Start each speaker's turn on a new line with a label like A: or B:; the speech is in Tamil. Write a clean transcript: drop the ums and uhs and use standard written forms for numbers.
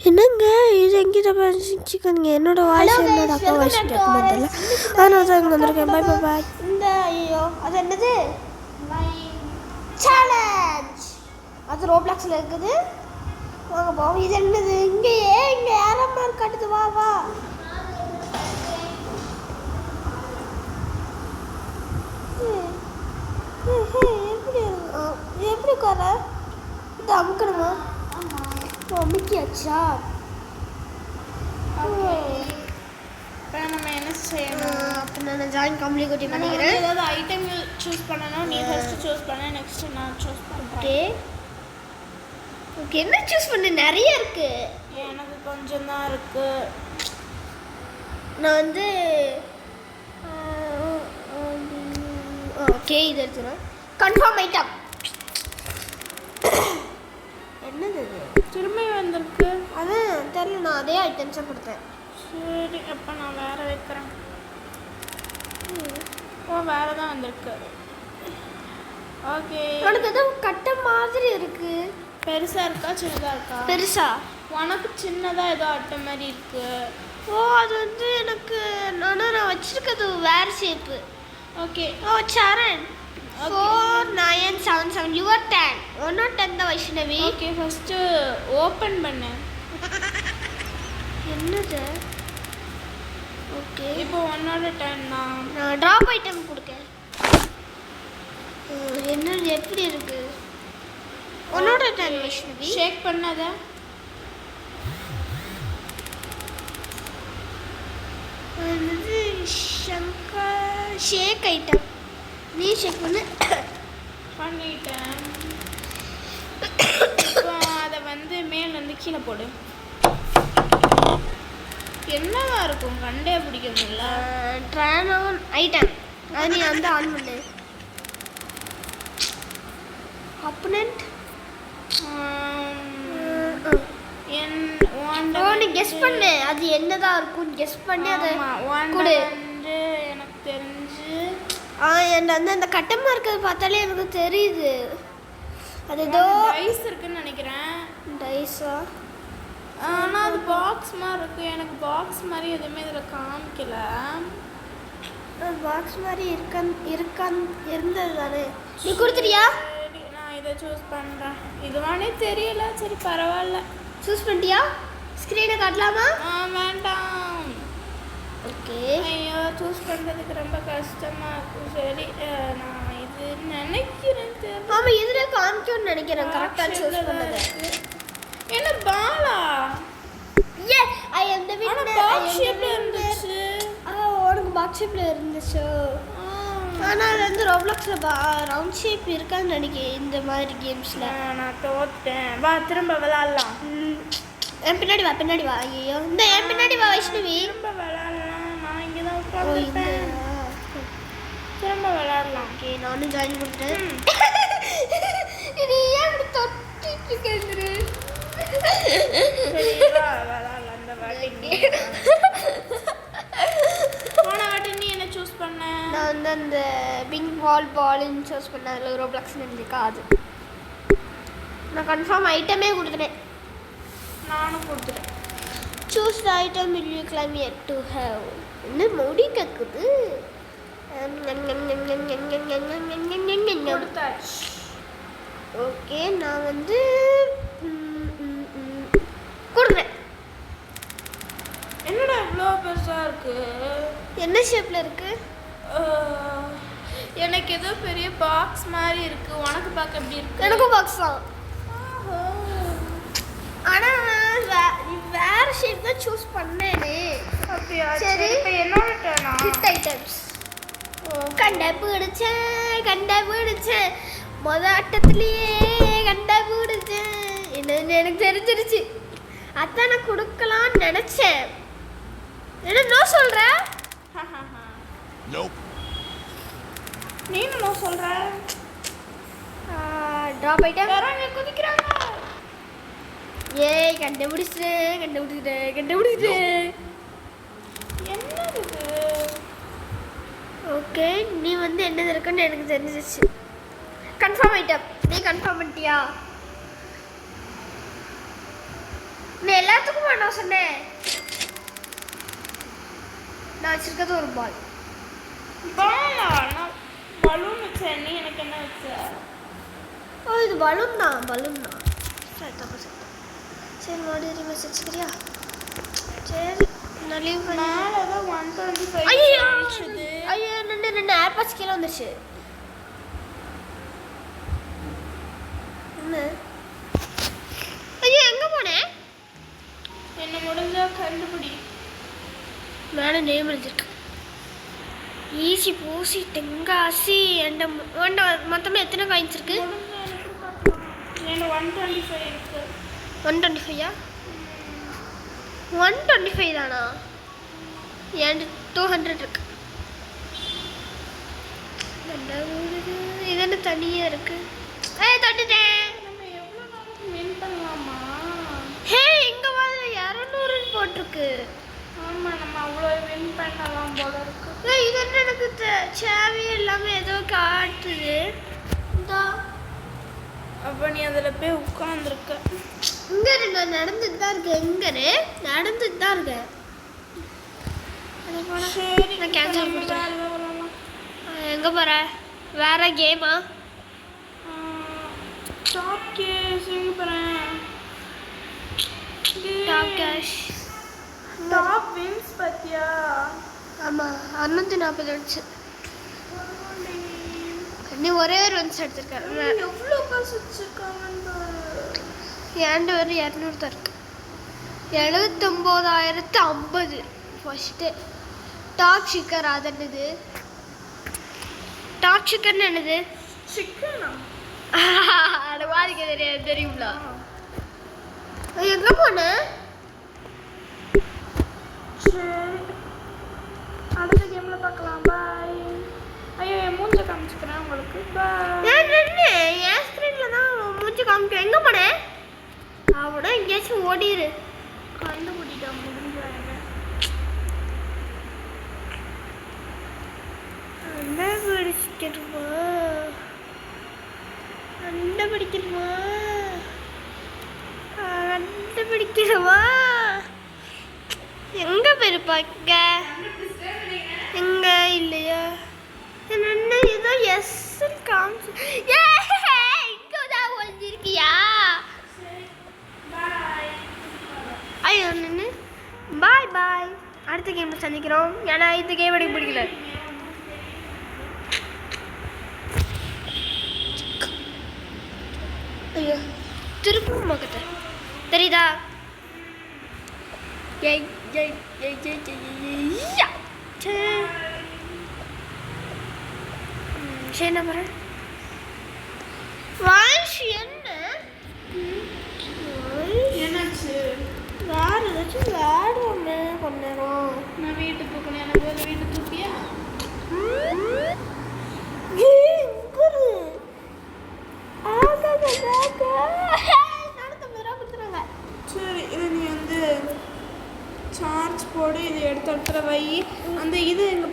A: என்னங்க இது எங்கிட்ட பேசிச்சுக்கோங்க என்னோட வாய்ஸ் என்னோட அக்கா வாய்ஸ் கேட்க மாட்டேல அதனால தான் இங்கே வந்திருக்கேன். பாய் பாய் பாய்.
B: இந்த ஐயோ அது என்னது சேலஞ்ச் அது ரோப்ளாக்ஸில் இருக்குது. வாங்க போவோம். இது என்னது இங்கே ஏரோ மார்க் காட்டுது. வா வா எப்படி உட்கார இது அமுக்கணுமா? அமுக்கியாச்சா?
C: இப்போ நம்ம என்ன செய்யணும்?
B: அப்போ நான் ஜாயின் காம்ப்ளிகேட்டி பண்ணிக்கிறேன்.
C: ஏதாவது ஐட்டம் சூஸ் பண்ணணும். நீ ஃபர்ஸ்ட் சூஸ் பண்ண, நெக்ஸ்ட் நான் சூஸ் பண்ணுறேன்.
B: ஓகே ஓகே என்ன சூஸ் பண்ண? நிறைய இருக்கு.
C: எனக்கு கொஞ்சம் தான் இருக்கு.
B: நான் வந்து ஓகே இது எடுத்துறேன். கன்ஃபார்ம் ஐட்டம் என்னது இது?
C: திரும்பி வந்திருக்கு.
B: அதான் தெரியல. நான் அதே ஐட்டம்ஸை கொடுத்தேன்.
C: சரி அப்போ நான் வேற வைக்கிறேன். ஓ வேற தான் வந்திருக்கு. ஓகே
B: உனக்கு ஏதோ கட்ட மாதிரி இருக்கு.
C: பெருசா இருக்கா சின்னதா இருக்கா?
B: பெருசா?
C: உனக்கு சின்னதா ஏதோ அட்டை மாதிரி இருக்கு.
B: ஓ அது வந்து எனக்கு நான் வச்சிருக்கிறது வேற shape.
C: Okay
B: oh Charan 4977 your 10 ஒன்னோட 10 தான் வைஷ்ணவி.
C: ஓகே ஃபர்ஸ்ட் ஓபன் பண்ணு.
B: என்னது? ஓகே
C: இப்போ உன்னோட 10 தான்.
B: நான் டிராப் ஐட்டம் கொடுக்கேன். என்னது எப்படி இருக்கு? உன்னோட 10 வைஷ்ணவி.
C: ஷேக் பண்ணாத.
B: என்னது சங்கர் ஷேக் ஐட்டம். நீ ஷேக் பண்ணு.
C: பண்ணிட்டேன். இப்போ அதை வந்து மேல இருந்து கீழே போடு. என்னவா இருக்கும் கண்டே பிடிக்க முடியல.
B: ட்ரான் ஆன் ஐட்டம் அது நீ வந்து ஆன் பண்ணு. அப்பனண்ட் நீ கெஸ் பண்ணு அது என்னதான் இருக்கும். கெஸ் பண்ணி அதை கொடு.
C: வந்து எனக்கு தெரிஞ்சு
B: என்ன வந்து அந்த கட்டமா இருக்கிறது பார்த்தாலே எனக்கு தெரியுது. அது ஏதோ
C: டைஸ் இருக்குன்னு நினைக்கிறேன்.
B: டைஸா?
C: ஆனால் அது பாக்ஸ் மாதிரி இருக்கு. எனக்கு பாக்ஸ் மாதிரி எதுவுமே இதில் காமிக்கல.
B: பாக்ஸ் மாதிரி இருந்தது தானே. நீ கொடுத்துட்டியா?
C: சரி நான் இதை சூஸ் பண்ணுறேன். இதுவானே தெரியல. சரி பரவாயில்ல.
B: சூஸ் பண்ணிட்டியா? ஸ்க்ரீனை காட்டலாமா?
C: வேண்டாம்.
B: ஓகே
C: ஐயோ சூஸ் பண்ணுறதுக்கு ரொம்ப கஷ்டமாக இருக்கும். சரி நான் இது நினைக்கிறேன். தெரியல.
B: ஆமாம் இதில் காமிக்கும்னு நினைக்கிறேன். கரெக்டாக சூஸ் பண்ணது.
C: என்ன பாலா?
B: ஏ I am the winner.
C: Box ஷேப்ல இருந்துச்சு.
B: உனக்கு பாக்ஸ் ஷேப்ல இருந்துச்சு. ஆனால் அது வந்து ரோப்ளாக்ஸில் ரவுண்ட் ஷேப் இருக்கான்னு நினைக்கிறேன் இந்த மாதிரி கேம்ஸில்.
C: நான் தோத்தேன். வா திரும்ப விளாட்லாம்.
B: என் பின்னாடி வா பின்னாடி வா. ஐயோ இந்த என் பின்னாடி வா வைஷ்ணவி.
C: திரும்ப விளாட்லாம். நான் இங்கே தான் உட்காந்துருப்பேன். திரும்ப விளாட்லாம்.
B: ஓகே நானும் ஜாயின் பண்ணிட்டேன். இது ஏன் இப்படி தொட்டிட்டு கேட்குது?
C: சரி வா விளாட்லாம். இந்த வாட்டி போன வாட்டி நீ என்ன சூஸ் பண்ண?
B: நான் வந்து அந்த பிங்க் பால்னு சூஸ் பண்ணேன். அதில் ரோப்ளாக்ஸ்னு இருந்துக்கா அது. நான் கன்ஃபார்ம் ஐட்டமே கொடுத்துட்டேன்.
C: நானும் கொடுத்துட்டேன்.
B: Choose the item will you claim it to have. என்ன முடி கக்குது?
C: கொடுத்தாச்சு.
B: ஓகே நான் வந்து கொடுக்குறேன்.
C: என்னடா இவ்வளோ பெருசாக இருக்கு?
B: என்ன ஷேப்பில் இருக்கு?
C: எனக்கு ஏதோ பெரிய பாக்ஸ் மாதிரி இருக்கு. உனக்கு பார்க்க எப்படி இருக்கு?
B: எனக்கும் பாக்ஸ் தான். ஆனால் வேற ஷேப் தான் சூஸ் பண்ணேனே.
C: அப்படியா?
B: சரி
C: இப்போ என்னோட டர்னா?
B: கிட் ஐட்டம்ஸ் கண்டுபிடிச்சேன். ஆட்டத்துலேயே கண்டுபிடிச்சேன். என்னன்னு எனக்கு தெரிஞ்சிருச்சு. அதான் நான் கொடுக்கலான்னு நினச்சேன். என்ன நோ சொல்கிற?
C: நீ நோ சொல்கிற?
B: ட்ராப் ஐட்டம்
C: யாராங்க குதிக்கிறாங்க?
B: ஏய் கண்டுபிடிச்சிட்டேன்.
C: என்னது இது?
B: ஓகே நீ வந்து என்னது இருக்குன்னு எனக்கு தெரிஞ்சிருச்சு. Confirm item. நீ கன்ஃபார்ம் பண்ணிட்டியா? நீ எல்லா ஏத்துக்குமா நான் சொன்னேன். நான் வச்சிருக்கிறது ஒரு பால்.
C: பலூன் வச்சேன். நீ எனக்கு என்ன வச்ச?
B: ஓ இது பலூன் தான். சரி தப்பு சரி மறுபடியும் ரிமஸ் வச்சுக்கிறியா? சரி நான் லீவ் பண்ணி
C: மேலே தான் 125
B: ஐயோ
C: காமிச்சது.
B: ஐயோ ரெண்டு ஏர்பாட்ஸ் கீழே வந்துச்சு. என்ன ஐயோ எங்கே போனேன்?
C: என்ன முடிஞ்சா கண்டுபிடி.
B: மேலே நேம் எழுதிருக்கு. ஈஸி பூசி தெங்காசி என்ற மொத்தமாக எத்தனை காயின்ஸ் இருக்கு?
C: என்ன 125 இருக்கு.
B: 125யா? 125 தானா? என்கிட்ட 200 இருக்கு. இது என்ன தனியாக இருக்கு? தட்டுட்டேன்.
C: நம்ம எவ்வளோ நாளைக்கு வின் பண்ணலாமா?
B: ஹே இங்கே வந்து 200 போட்டிருக்கு.
C: ஆமாம் நம்ம அவ்வளோ வின் பண்ணலாம் போல இருக்கு.
B: இது என்ன எனக்கு சேவை இல்லாமல் ஏதோ காட்டுது. இந்தா
C: அப்போ நீ அதில் போய் உட்காந்துருக்க.
B: இங்கே நான் நடந்துட்டு தான் இருக்கேன். நடந்துட்டு தான் இருக்கேன்.
C: சரி
B: நான் கேன்சல் பண்ணுறேன்.
C: வேறு வரலாமா?
B: எங்கே போகிற? வேற கேமா?
C: டாப் கேஷ் எங்கே போகிறேன்?
B: டாப் கேஷ்
C: டாப் வின்ஸ் பத்தியா?
B: ஆமாம் 640 வந்துச்சு. நீ ஒரே ஒரு வந்து எடுத்திருக்காரு.
C: எவ்வளோ காசு வச்சுருக்காங்கன்னு
B: ஏன்ட்டு ஒரு 200 தான் இருக்கு. 79,050 ஃபஸ்ட்டு. டாப் சிக்கர் அது என்னது? டாப் சிக்கன் என்னது?
C: சிக்கனா?
B: அது வாழ்க்கை தெரியாது தெரியுங்களா? எங்கே போனேன்?
C: சரி அடுத்த கேமில் பார்க்கலாம். பாய். ஐயோ என் மூஞ்ச காமிச்சுக்கிறேன் உங்களுக்கு. பாய்.
B: என் ஸ்க்ரீனில் தான் மூஞ்சி காமிக்கிறேன். எங்கே போனேன்? அவனா எங்கேயாச்சும் ஓடிடு.
C: கண்டுபிடிட்டா முடிஞ்சாங்க.
B: கண்டுபிடிக்கணுமா? எங்க போயிருப்பாங்க? எங்க இல்லையா? என்ன ஏதோ எஸ் காமிச்சு இங்கதான் ஒழிஞ்சிருக்கியா? ஐயோ நின்று பாய் பாய். அடுத்த கேம் சந்திக்கிறோம். ஏன்னா இந்த கேம் எனக்கு பிடிக்கல. ஐயோ திருப்பூர் மக்கத்த தெரியுதா? ஏய் ஏய் ஏய் ஏய் ஏய் சரி என்ன பண்ணுறேன்? வாய்ஸ் என்ன
C: என்னாச்சு?
B: வேறு ஏதாச்சும் விளையாடுவோமே கொஞ்ச நேரம்.
C: நான் வீட்டு தூக்கணும். எனக்கு ஒரு வீட்டு தூக்கியா? சரி இது நீ வந்து சார்ஜ் போடு. இது எடுத்த இடத்துல வை. அந்த இது எங்க